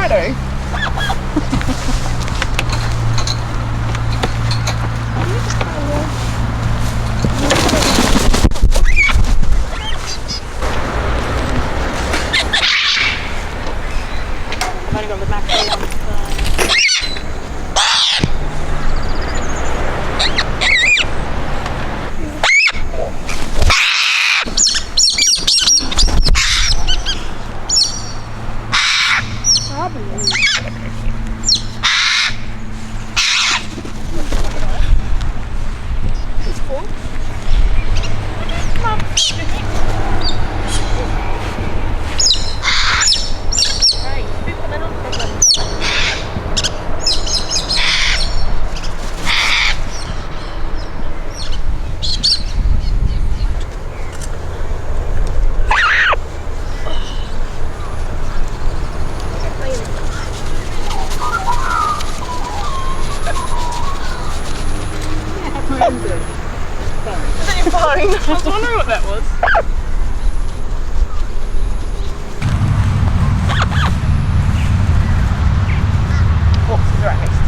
Righto. I've only got the mackerel on. I was wondering what that was. Oh, it's right next.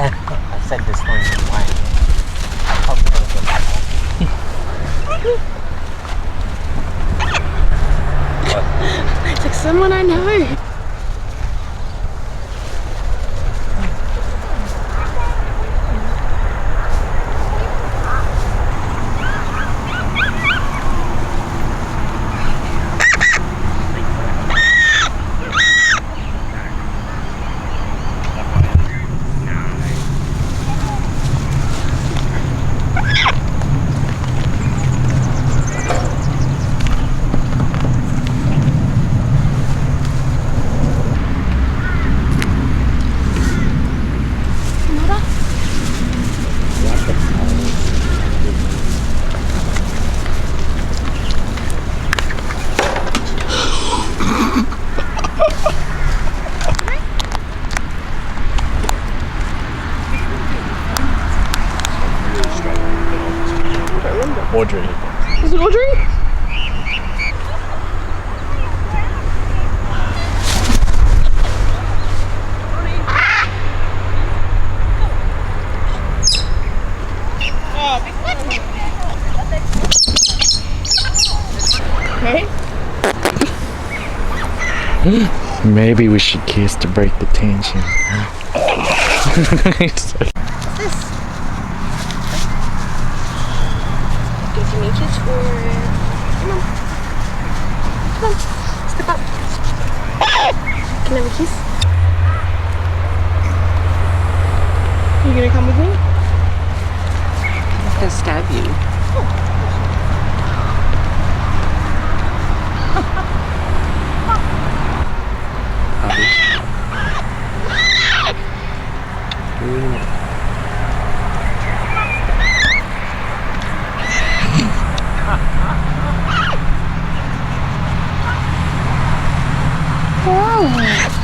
I said this one in wine. I hope it was a bad one. It's like someone I know. Audrey. Is it Audrey? Maybe we should kiss to break the tension. It's like, Gives you me kiss for it. Come on. Come on. Step up. Can I have a kiss? You gonna come with me? I'm gonna stab you. Bobby.